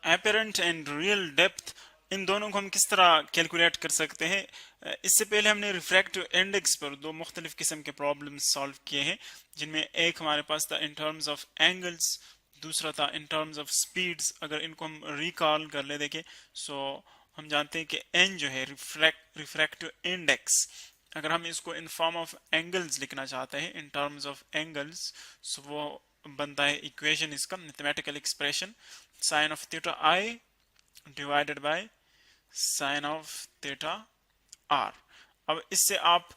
Apparent and real depth, इन दोनों को हम किस तरह कैलकुलेट कर सकते हैं? इससे पहले हमने रिफ्रैक्टिव इंडेक्स पर दो मुख्तलिफ किस्म के प्रॉब्लम्स सॉल्व किए हैं, जिनमें एक हमारे पास था इन टर्म्स ऑफ एंगल्स, दूसरा था इन टर्म्स ऑफ स्पीड्स। अगर इनको हम रिकॉल कर ले देखें, सो हम जानते हैं कि एन जो है रिफ्रैक्टिव इंडेक्स, अगर हम इसको इन फॉर्म ऑफ एंगल्स लिखना चाहते हैं, in terms of angles, so वो बनता है इक्वेशन इसका, mathematical expression sine of theta i divided by sine of theta r. अब इससे आप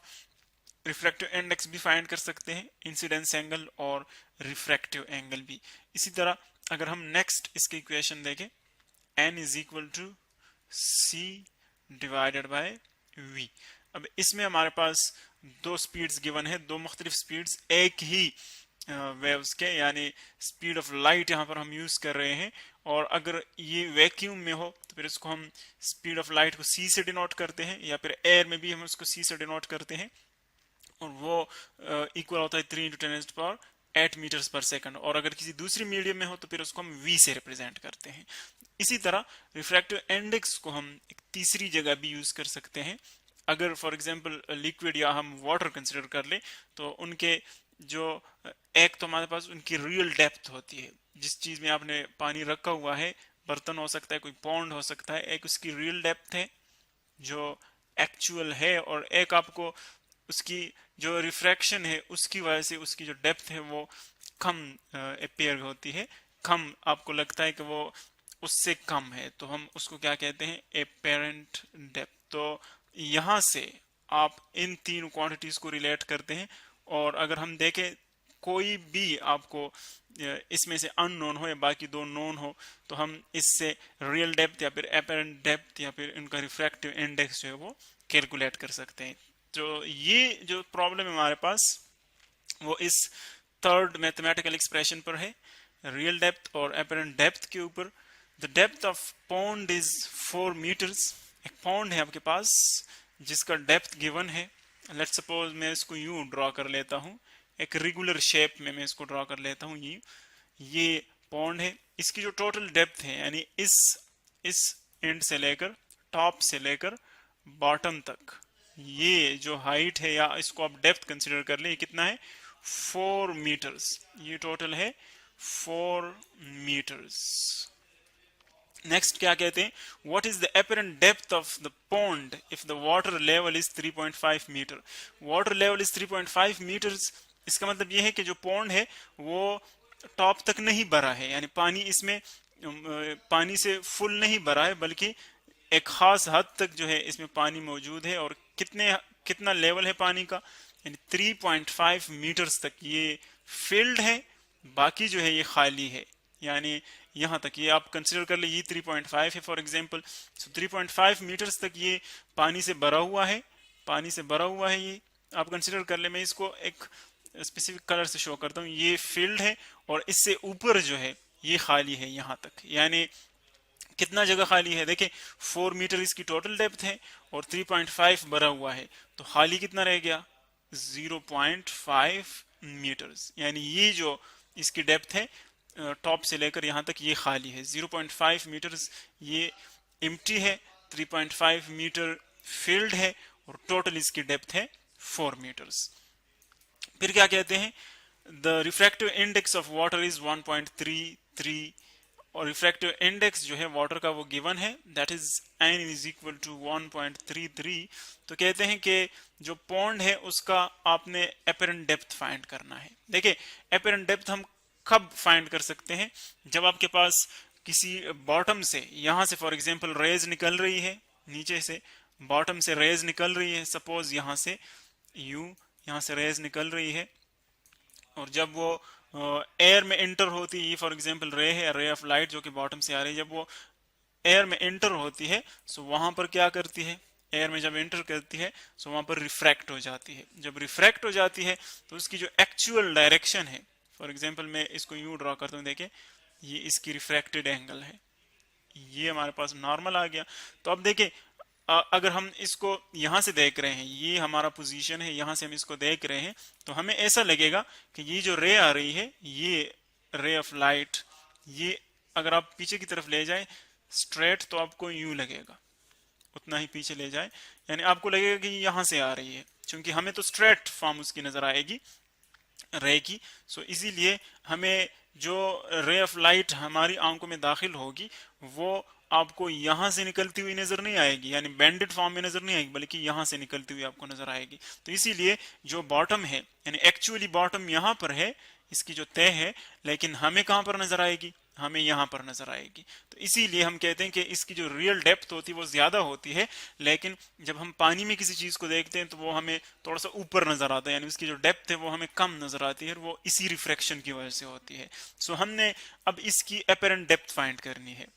रिफ्रैक्टिव इंडेक्स भी फाइंड कर सकते हैं, इंसिडेंस एंगल और रिफ्रैक्टिव एंगल भी। इसी तरह अगर हम नेक्स्ट इसकी इक्वेशन देखें, n is equal to c divided by v. अब इसमें हमारे पास दो स्पीड्स गिवन है, दो मुख्तलिफ स्पीड्स एक ही वेव्स के, यानी स्पीड ऑफ लाइट यहाँ पर हम यूज कर रहे हैं। और अगर ये वैक्यूम में हो तो फिर इसको हम स्पीड ऑफ लाइट को c से डिनोट करते हैं, या फिर एयर में भी हम उसको c से डिनोट करते हैं, और वो इक्वल होता है 3 इंटू 10⁻8 मीटर्स पर सेकंड। और अगर किसी दूसरी मीडियम में हो तो फिर उसको हम v से रिप्रेजेंट करते हैं। इसी तरह रिफ्रैक्टिव इंडेक्स को हम एक तीसरी जगह भी यूज कर सकते हैं। अगर फॉर एग्जांपल लिक्विड या हम वाटर कंसिडर कर ले, तो उनके जो एक तो हमारे पास उनकी रियल डेप्थ होती है, जिस चीज में आपने पानी रखा हुआ है, बर्तन हो सकता है, कोई पॉन्ड हो सकता है, एक उसकी रियल डेप्थ है जो एक्चुअल है, और एक आपको उसकी जो रिफ्रैक्शन है उसकी वजह से उसकी जो डेप्थ है वो कम अपीयर होती है, कम आपको लगता है कि वो उससे कम है, तो हम उसको क्या कहते हैं? Apparent depth. तो यहां से आप इन तीन क्वांटिटीज को रिलेट करते हैं, और अगर हम देखें कोई भी आपको इसमें से अननोन हो या बाकी दो नोन हो, तो हम इससे रियल डेप्थ या फिर एपेरेंट डेप्थ या फिर इनका रिफ्रैक्टिव इंडेक्स जो है वो कैलकुलेट कर सकते हैं। तो ये जो प्रॉब्लम है हमारे पास वो इस थर्ड मैथमेटिकल एक्सप्रेशन पर है, रियल डेप्थ और एपेरेंट डेप्थ के ऊपर। The depth of pond is 4 meters. एक पॉन्ड है आपके पास जिसका डेप्थ गिवन है। लेट्स सपोज मैं इसको यूं ड्रॉ कर लेता हूं, एक रेगुलर शेप में मैं इसको ड्रॉ कर लेता हूं। ये पॉन्ड है, इसकी जो टोटल डेप्थ है, यानी इस एंड से लेकर टॉप से लेकर बॉटम तक, ये जो हाइट है, या इसको आप डेप्थ कंसिडर कर ले, ये कितना है? 4 मीटर्स। ये टोटल है 4 मीटर्स। नेक्स्ट क्या कहते हैं? What is the apparent depth of the pond if the water level is 3.5 meter. Water level is 3.5 meters, इसका मतलब यह है कि जो पॉन्ड है वो टॉप तक नहीं भरा है, यानी पानी इसमें पानी से फुल नहीं भरा है, बल्कि एक खास हद तक जो है इसमें पानी मौजूद है। और कितना लेवल है पानी का? यानी 3.5 मीटर्स तक ये फिल्ड है, बाकी जो है ये खाली है। यानी यहाँ तक ये आप कंसिडर कर ले, ये 3.5 है फॉर एग्जांपल। सो 3.5 मीटर्स तक ये पानी से भरा हुआ है, पानी से भरा हुआ है, ये आप कंसिडर कर ले। मैं इसको एक स्पेसिफिक कलर से शो करता हूँ, ये फील्ड है, और इससे ऊपर जो है ये खाली है यहाँ तक। यानी कितना जगह खाली है? देखिए 4 मीटर इसकी टोटल डेप्थ है और 3.5 भरा हुआ है, तो खाली कितना रह गया? 0.5 मीटर्स। यानी ये जो इसकी डेप्थ है टॉप से लेकर यहाँ तक, ये खाली है 0.5 मीटर्स, ये एम्प्टी है, 3.5 मीटर फिल्ड है, और टोटल इसकी डेप्थ है 4 मीटर्स। फिर क्या कहते हैं? The refractive index of water is 1.33, और रिफ्रैक्टिव इंडेक्स जो है वाटर का वो गिवन है, that is n is equal to 1.33। तो कहते हैं कि जो पॉन्ड है उसका आपने एपेरेंट डेप्थ फाइंड करना है। देखिए एपेरेंट डेप्थ हम कब फाइंड कर सकते हैं? जब आपके पास किसी बॉटम से, यहां से फॉर एग्जांपल रेज निकल रही है, नीचे से बॉटम से रेज निकल रही है, सपोज यहां से यहां से रेज निकल रही है, और जब वो एयर में एंटर होती है, फॉर एग्जांपल रे है, रे ऑफ लाइट जो कि बॉटम से आ रही है, जब वो एयर में एंटर होती है, सो वहां पर क्या करती है? एयर में जब एंटर करती है, सो वहां पर रिफ्रैक्ट हो जाती है। जब रिफ्रैक्ट हो जाती है तो उसकी जो एक्चुअल डायरेक्शन है, फॉर एग्जांपल मैं इसको यूं ड्रॉ करता हूं, देखिए ये इसकी रिफ्रैक्टेड एंगल है, ये हमारे पास नॉर्मल आ गया। तो अब देखिए अगर हम इसको यहां से देख रहे हैं, ये हमारा पोजीशन है, यहां से हम इसको देख रहे हैं, तो हमें ऐसा लगेगा कि ये जो रे आ रही है, ये रे ऑफ लाइट, ये अगर आप पीछे की तरफ ले जाए स्ट्रेट तो आपको यूं लगेगा, उतना ही पीछे ले जाए यानी आपको लगेगा कि यहां से आ रही है, क्योंकि हमें तो स्ट्रेट फॉर्म उसकी नजर आएगी रे की। सो इसीलिए हमें जो रे ऑफ लाइट हमारी आंखों में दाखिल होगी वो आपको यहां से निकलती हुई नजर नहीं आएगी, यानी बैंडेड फॉर्म में नजर नहीं आएगी, बल्कि यहां से निकलती हुई आपको नजर आएगी। तो इसीलिए जो बॉटम है, यानी एक्चुअली बॉटम यहां पर है, इसकी जो तय है, लेकिन हमें कहां पर नजर आएगी, हमें यहां पर नजर आएगी। तो इसीलिए हम कहते हैं कि इसकी जो रियल डेप्थ होती है वो ज्यादा होती है, लेकिन जब हम पानी में किसी चीज को देखते हैं तो वो हमें थोड़ा सा ऊपर नजर आता है, यानी उसकी जो डेप्थ है वो हमें कम नजर आती है, और वो इसी रिफ्रैक्शन की वजह से होती है। सो हमने अब इसकी अपेरेंट डेप्थ फाइंड करनी है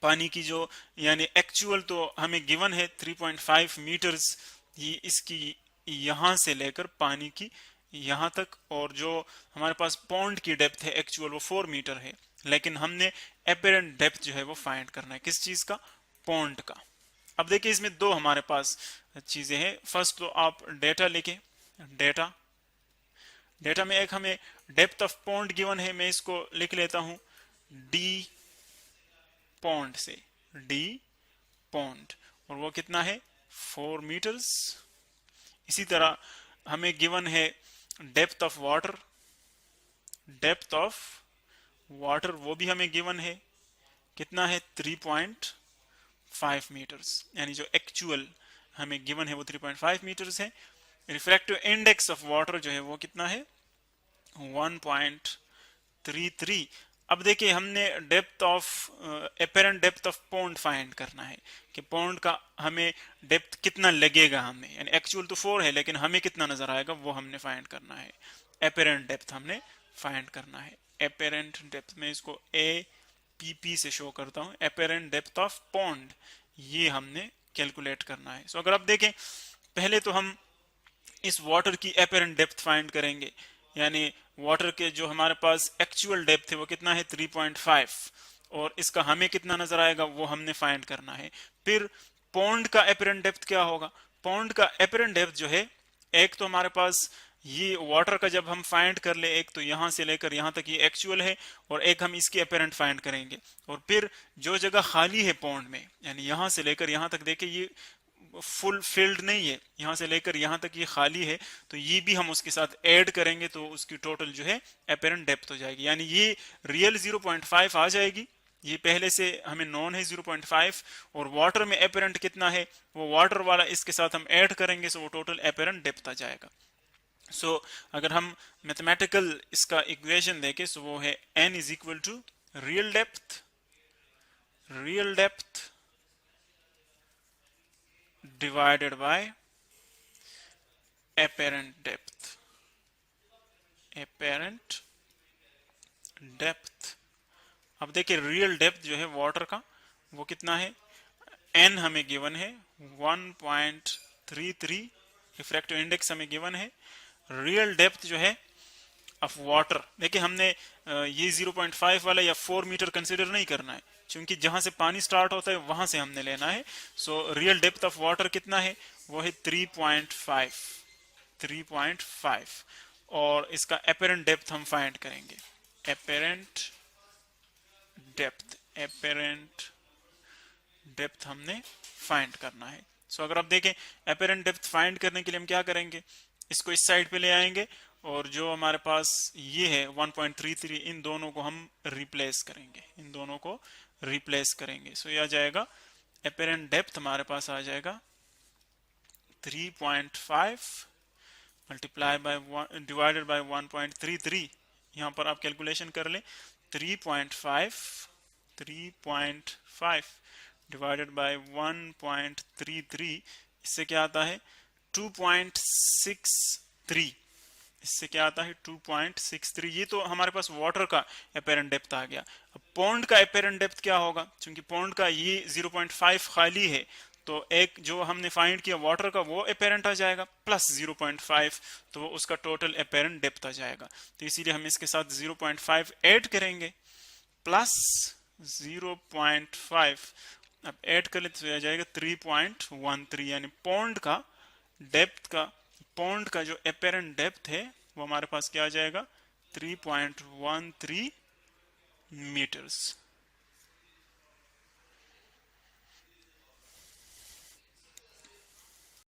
पानी की, जो यानी एक्चुअल तो हमें गिवन है 3.5 मीटर्स, ये इसकी यहां से लेकर पानी की यहां तक, और जो हमारे पास पॉन्ड की डेप्थ है एक्चुअल वो 4 मीटर है, लेकिन हमने एपेरेंट डेप्थ जो है वो फाइंड करना है, किस चीज का, पॉन्ड का। अब देखिए इसमें दो हमारे पास चीजें हैं। फर्स्ट तो आप डेटा लिखें, डेटा डेटा में एक हमें डेप्थ ऑफ पॉन्ड गिवन है, मैं इसको लिख लेता हूं डी पॉन्ड से, डी पॉन्ड, और वो कितना है 4 मीटर्स। इसी तरह हमें गिवन है depth of water, depth of water वो भी हमें गिवन है, कितना है 3.5 मीटर्स, यानी जो एक्चुअल हमें गिवन है वो 3.5 मीटर्स है। रिफ्रैक्टिव इंडेक्स ऑफ वाटर जो है वो कितना है 1.33। अब देखिए हमने depth of apparent depth of pond find करना है कि पॉन्ड का हमें डेप्थ कितना लगेगा हमें, यानी एक्चुअल तो 4 है लेकिन हमें कितना नजर आएगा वो हमने फाइंड करना है। एपेरेंट डेप्थ हमने फाइंड करना है। एपेरेंट डेप्थ में इसको ए पी पी से शो करता हूं, एपेरेंट डेप्थ ऑफ पॉन्ड, ये हमने कैलकुलेट करना है। सो अगर आप देखें पहले तो हम इस वाटर की एपेरेंट डेप्थ फाइंड करेंगे, यानी वाटर के जो हमारे पास एक्चुअल डेप्थ है वो कितना है 3.5, और इसका हमें कितना नजर आएगा वो हमने फाइंड करना है। फिर पॉन्ड का एपेरेंट डेप्थ क्या होगा, पॉन्ड का एपेरेंट डेप्थ जो है, एक तो हमारे पास ये वाटर का जब हम फाइंड कर ले, एक तो यहां से लेकर यहां तक ये एक्चुअल है, और एक हम इसकी एपेरेंट फाइंड करेंगे, और फिर जो जगह खाली है पॉन्ड में, यानी यहां से लेकर यहां तक देखे ये फुल फील्ड नहीं है, यहां से लेकर यहां तक ये खाली है, तो ये भी हम उसके साथ ऐड करेंगे तो उसकी टोटल जो है एपेरेंट डेप्थ हो जाएगी, यानी ये रियल 0.5 आ जाएगी, ये पहले से हमें नॉन है 0.5, और वाटर में एपेरेंट कितना है वो वाटर वाला इसके साथ हम ऐड करेंगे, सो वो टोटल एपेरेंट डेप्थ आ जाएगा। सो अगर हम मैथमेटिकल इसका इक्वेशन देखें सो वो है n is equal to real depth divided by apparent depth। अब देखिए रियल डेप्थ जो है वाटर का वो कितना है, n हमें गिवन है 1.33, रिफ्रैक्टिव इंडेक्स हमें गिवन है। रियल डेप्थ जो है ऑफ वाटर, देखिए हमने ये 0.5 वाला या 4 मीटर कंसिडर नहीं करना है, क्योंकि जहां से पानी स्टार्ट होता है वहां से हमने लेना है। So real depth of water कितना है वो है 3.5, और इसका एपेरेंट डेप्थ हम फाइंड करेंगे, एपेरेंट डेप्थ हमने फाइंड करना है। सो अगर आप देखें एपेरेंट डेप्थ फाइंड करने के लिए हम क्या करेंगे, इसको इस साइड पे ले आएंगे, और जो हमारे पास ये है 1.33, इन दोनों को हम रिप्लेस करेंगे, सो ये आ जाएगा एपेरेंट डेप्थ हमारे पास आ जाएगा 3.5 मल्टीप्लाई बाय डिवाइडेड बाय 1.33, यहां पर आप कैलकुलेशन कर लें 3.5 डिवाइडेड बाय 1.33, इससे क्या आता है 2.63, इससे क्या आता है 2.63। ये तो हमारे पास वाटर का एपेरेंट डेप्थ आ गया। अब पॉन्ड का एपेरेंट डेप्थ क्या होगा, क्योंकि पॉन्ड का ये 0.5 खाली है, तो एक जो हमने फाइंड किया वाटर का वो एपेरेंट आ जाएगा प्लस 0.5, तो उसका टोटल एपेरेंट डेप्थ आ जाएगा। तो इसीलिए हम इसके साथ 0.5 ऐड करेंगे प्लस 0.5, अब ऐड कर लेते तो आ जाएगा 3.13, यानी पॉन्ड का जो एपेरेंट डेप्थ है वो हमारे पास क्या आ जाएगा 3.13 मीटर्स।